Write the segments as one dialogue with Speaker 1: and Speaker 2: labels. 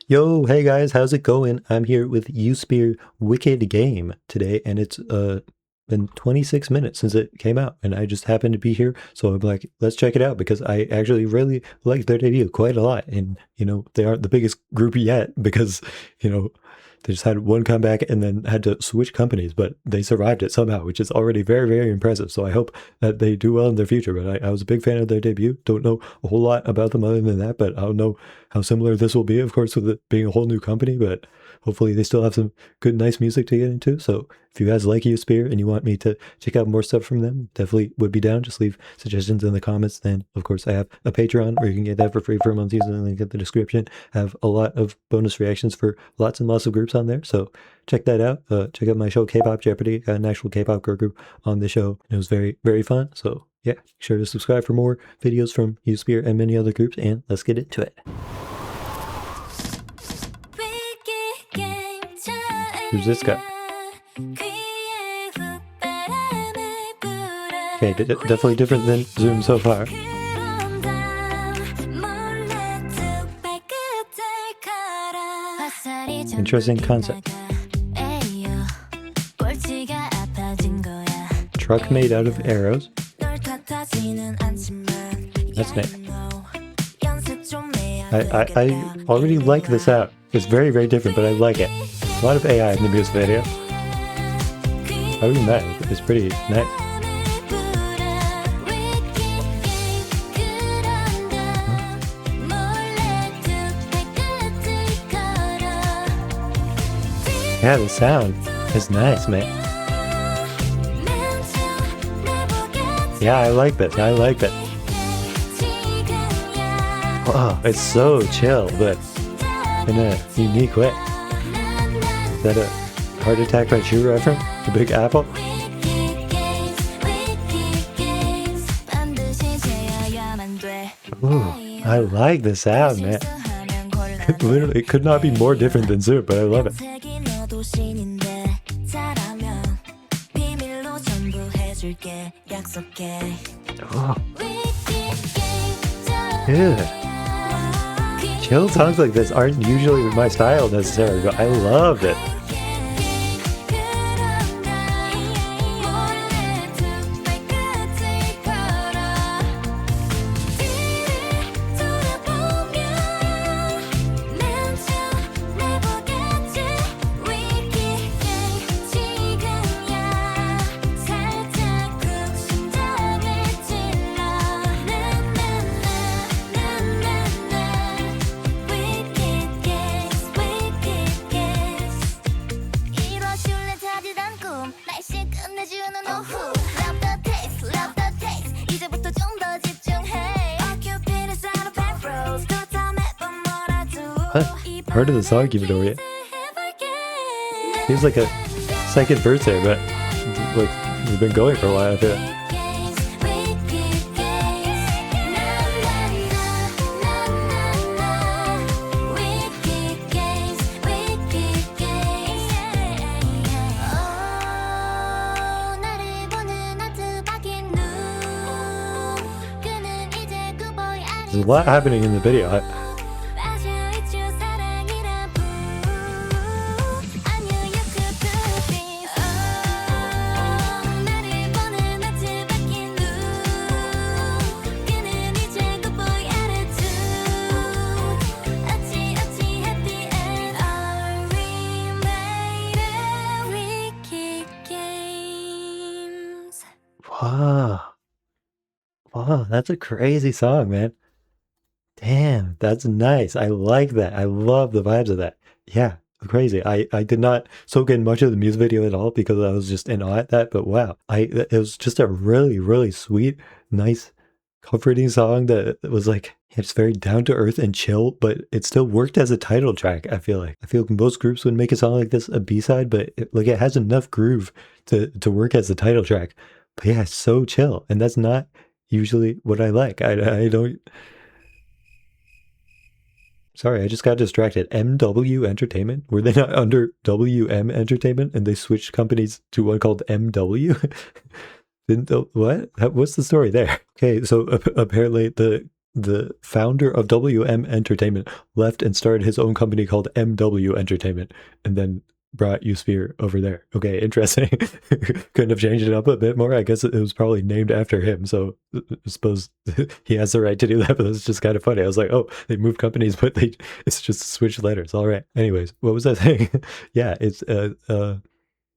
Speaker 1: Yo, hey guys, how's it going? I'm here with USPEER Wicked Game today, and it's been 26 minutes since it came out, and I just happened to be here, so I'm like, let's check it out because I actually really like their debut quite a lot. And they aren't the biggest group yet because they just had one comeback and then had to switch companies, but they survived it somehow, which is already very, very impressive. So I hope that they do well in their future. But I was a big fan of their debut. Don't know a whole lot about them other than that, but I don't know how similar this will be, of course, with it being a whole new company. But hopefully they still have some good, nice music to get into. So if you guys like USPEER and you want me to check out more stuff from them, definitely would be down. Just leave suggestions in the comments. Then, of course, I have a Patreon where you can get that for free for a month using the link in the description. I have a lot of bonus reactions for lots and lots of groups on there. So check that out. Check out my show, K-pop Jeopardy. Got an actual K-pop girl group on the show. It was very, very fun. So yeah, make sure to subscribe for more videos from USPEER and many other groups. And let's get into it. Who's this guy? Okay, definitely different than Zoom so far. Interesting concept. Truck made out of arrows. That's neat. I already like this out. It's very, very different, but I like it. A lot of AI in the music video. Other than that, it's pretty nice. Yeah, the sound is nice, man. Yeah, I like this. I like that. Wow, it's so chill, but in a unique way. Is that a Heart Attack by Chew reference? The Big Apple? Ooh, I like the sound, man. Literally, it could not be more different than Zoom, but I love it. Oh. Yeah. Chill songs like this aren't usually my style necessarily, but I loved it. Heard of the song even over yet? Seems like a second verse there, but like we've been going for a while, I feel. There's a lot happening in the video. Wow, that's a crazy song, man. Damn, that's nice. I like that. I love the vibes of that. Yeah, crazy. I did not soak in much of the music video at all because I was just in awe at that, but wow. It was just a really, really sweet, nice, comforting song that was like, it's very down to earth and chill, but it still worked as a title track, I feel like. I feel like most groups would make a song like this a B-side, but it has enough groove to work as the title track. But yeah, it's so chill, and that's not usually what I like. I don't... Sorry, I just got distracted. MW Entertainment? Were they not under WM Entertainment and they switched companies to one called MW? What? What's the story there? Okay, so apparently the the founder of WM Entertainment left and started his own company called MW Entertainment, and then brought USPEER over there. Okay, interesting. Couldn't have changed it up a bit more. I guess it was probably named after him, so I suppose he has the right to do that, but it's just kind of funny. I was like, oh, they moved companies, but it's just switched letters. All right. Anyways, what was that thing? Yeah,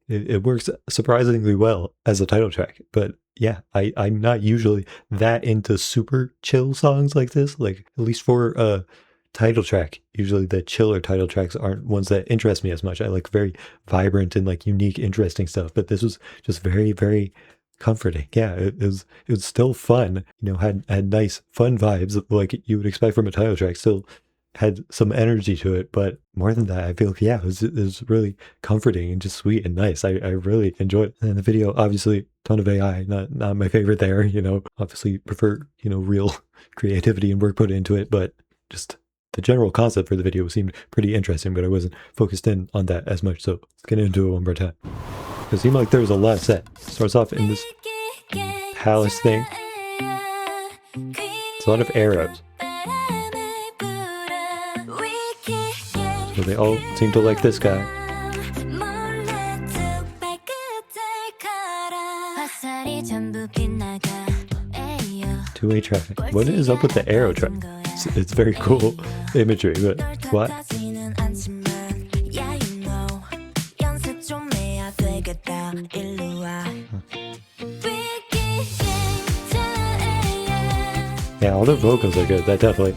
Speaker 1: it works surprisingly well as a title track, but yeah, I'm not usually that into super chill songs like this, like at least for a title track. Usually the chiller title tracks aren't ones that interest me as much. I like very vibrant and like unique, interesting stuff, but this was just very, very comforting. Yeah, it was still fun, you know, had nice fun vibes like you would expect from a title track, still had some energy to it, but more than that, I feel like, yeah, it was really comforting and just sweet and nice. I really enjoyed it. And the video, obviously, ton of AI, not my favorite there, you know, obviously prefer, you know, real creativity and work put into it, but just the general concept for the video seemed pretty interesting, but I wasn't focused in on that as much. So let's get into it one more time. It seemed like there was a lot set. Starts off in this palace thing. It's a lot of arrows. So they all seem to like this guy. Two-way traffic. What is up with the arrow track? It's very cool imagery, but what? Yeah, all the vocals are good. That definitely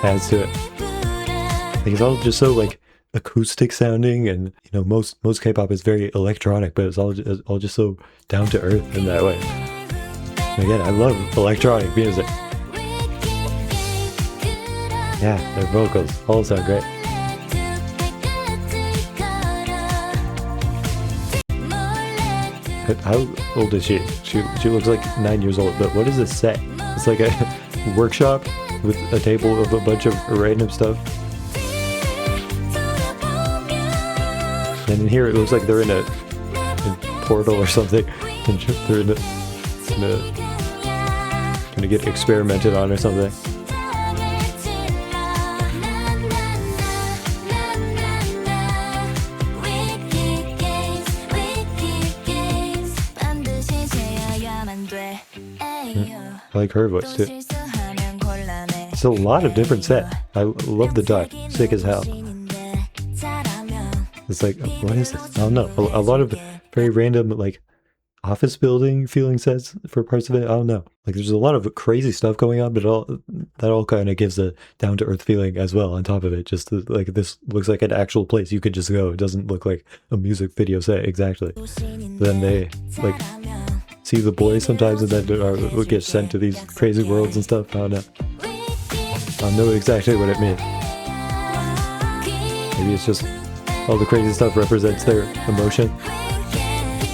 Speaker 1: adds to it. Like, it's all just so like acoustic sounding, and you know, most K-pop is very electronic, but it's all just so down to earth in that way. And again, I love electronic music. Yeah, their vocals all sound great. How old is she? She looks like 9 years old, but what is this set? It's like a workshop with a table of a bunch of random stuff. And in here it looks like they're in a portal or something. And they're gonna get experimented on or something. I like her voice too. It's a lot of different sets. I love the duck. Sick as hell. It's like, what is this? I don't know. A lot of very random, like, office building feeling sets for parts of it. I don't know. Like, there's a lot of crazy stuff going on, but that all kind of gives a down-to-earth feeling as well on top of it. Just like, this looks like an actual place you could just go. It doesn't look like a music video set exactly. Then they, like, see the boys sometimes, and then will get sent to these crazy worlds and stuff. I don't know. I don't know exactly what it means. Maybe it's just all the crazy stuff represents their emotion.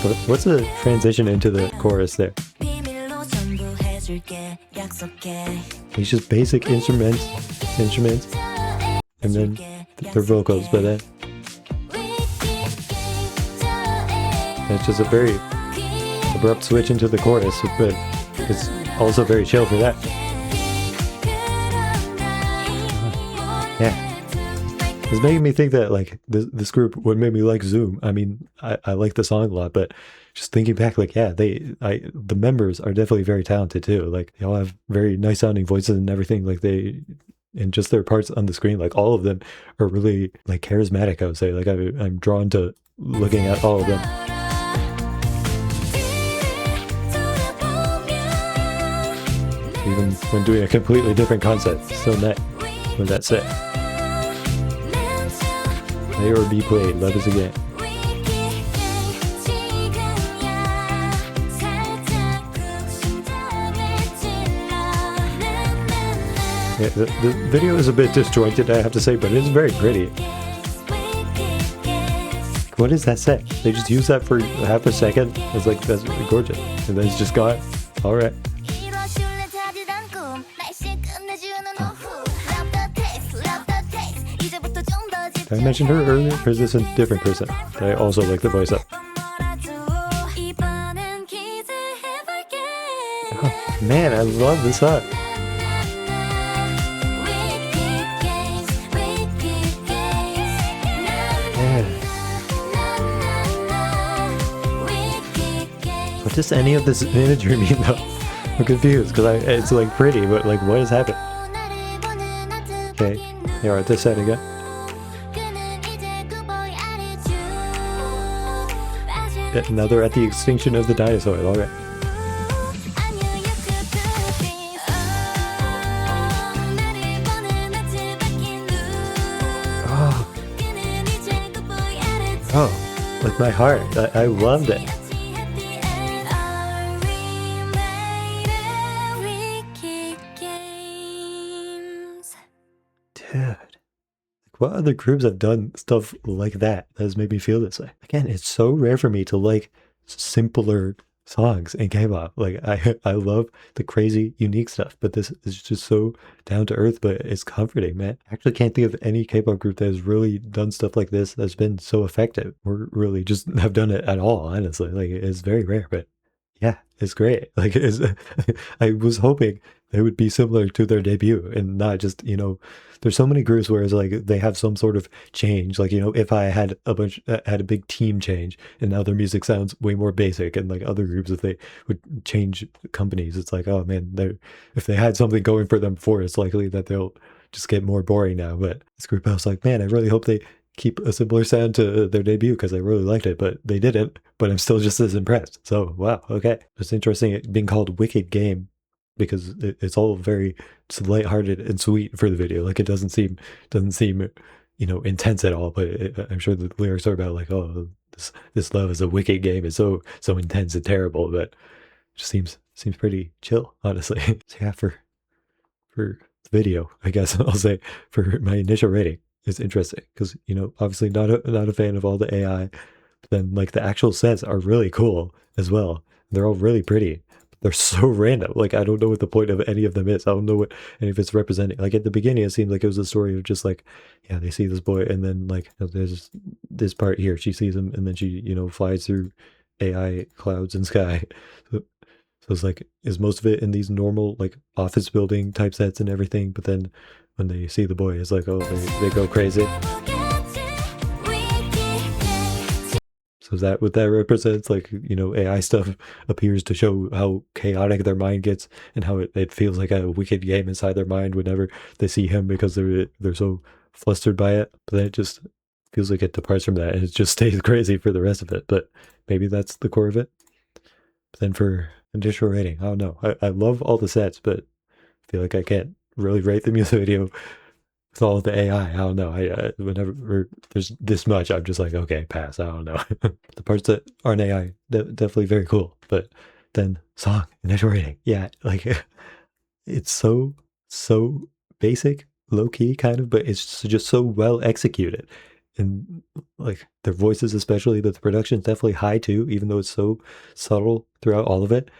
Speaker 1: But what's the transition into the chorus there? It's just basic instruments, and then their vocals, but then it's just a very abrupt switch into the chorus, but it's also very chill for that. Yeah. It's making me think that like this group would make me like Zoom. I mean, I like the song a lot, but just thinking back, like, yeah, the members are definitely very talented too. Like, they all have very nice sounding voices and everything. Like, and just their parts on the screen, like, all of them are really like charismatic, I would say. Like, I'm drawn to looking at all of them. Even when doing a completely different concept, so net with that set. Play or be played, love is a game. Yeah, the video is a bit disjointed, I have to say, but it is very pretty. What is that set? They just use that for half a second? It's like, that's gorgeous. And then it's just gone. Alright. Did I mention her earlier, or is this a different person? But I also like the voice up. Oh, man, I love this song. What does any of this imagery mean though? I'm confused because it's like pretty, but like what has happened? Okay, here are this side again. Now they're at the extinction of the dinosaurs, alright. Oh, like my heart. I loved it. Dude. What other groups have done stuff like that has made me feel this way? Again, it's so rare for me to like simpler songs in K-pop. Like I love the crazy, unique stuff, but this is just so down to earth, but it's comforting, man. I actually can't think of any K-pop group that has really done stuff like this that's been so effective or really just have done it at all, honestly. Like it's very rare, but yeah, it's great. Like I was hoping they would be similar to their debut and not just, you know, there's so many groups where it's like they have some sort of change. Like, you know, if I had had a big team change and now their music sounds way more basic, and like other groups, if they would change companies, it's like, oh man, if they had something going for them before, it's likely that they'll just get more boring now. But this group, I was like, man, I really hope they keep a similar sound to their debut because I really liked it, but they didn't. But I'm still just as impressed. So wow, okay, it's interesting it being called Wicked Game because it's all very lighthearted and sweet for the video. Like it doesn't seem you know, intense at all. But I'm sure the lyrics are about like, oh, this love is a wicked game. It's so intense and terrible, but it just seems pretty chill, honestly. So yeah, for the video, I guess I'll say for my initial rating, it's interesting because, you know, obviously not a fan of all the AI, but then like the actual sets are really cool as well. They're all really pretty. They're so random. Like I don't know what the point of any of them is. I don't know what any of it's representing. Like at the beginning, it seemed like it was a story of just like, yeah, they see this boy, and then like, you know, there's this part here. She sees him, and then she, you know, flies through AI clouds and sky. So it's like, is most of it in these normal like office building type sets and everything, but then when they see the boy, it's like, oh, they go crazy. So is that what that represents? Like, you know, AI stuff appears to show how chaotic their mind gets and how it feels like a wicked game inside their mind whenever they see him because they're so flustered by it. But then it just feels like it departs from that and it just stays crazy for the rest of it. But maybe that's the core of it. But then for initial rating, I don't know. I love all the sets, but I feel like I can't really rate the music video with all the AI. I don't know. Whenever there's this much, I'm just like, okay, pass. I don't know. The parts that aren't AI, definitely very cool. But then song, initial rating, yeah, like it's so basic, low key kind of, but it's just so well executed. And like their voices especially, but the production's definitely high too, even though it's so subtle throughout all of it.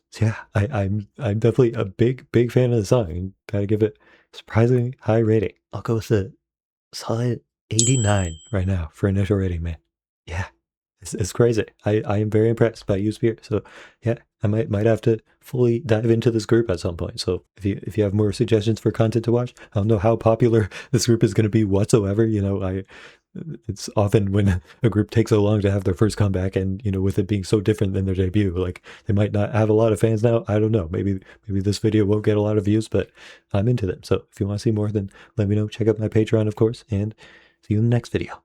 Speaker 1: So yeah, I'm definitely a big fan of the song and gotta give it surprisingly high rating. I'll go with a solid 89 right now for initial rating, man. Yeah, it's crazy. I am very impressed by USPEER. So yeah, I might have to fully dive into this group at some point. So if you have more suggestions for content to watch, I don't know how popular this group is going to be whatsoever. You know, it's often when a group takes so long to have their first comeback, and you know, with it being so different than their debut, like they might not have a lot of fans now. I don't know. Maybe this video won't get a lot of views, but I'm into them. So if you want to see more, then let me know. Check out my Patreon, of course, and see you in the next video.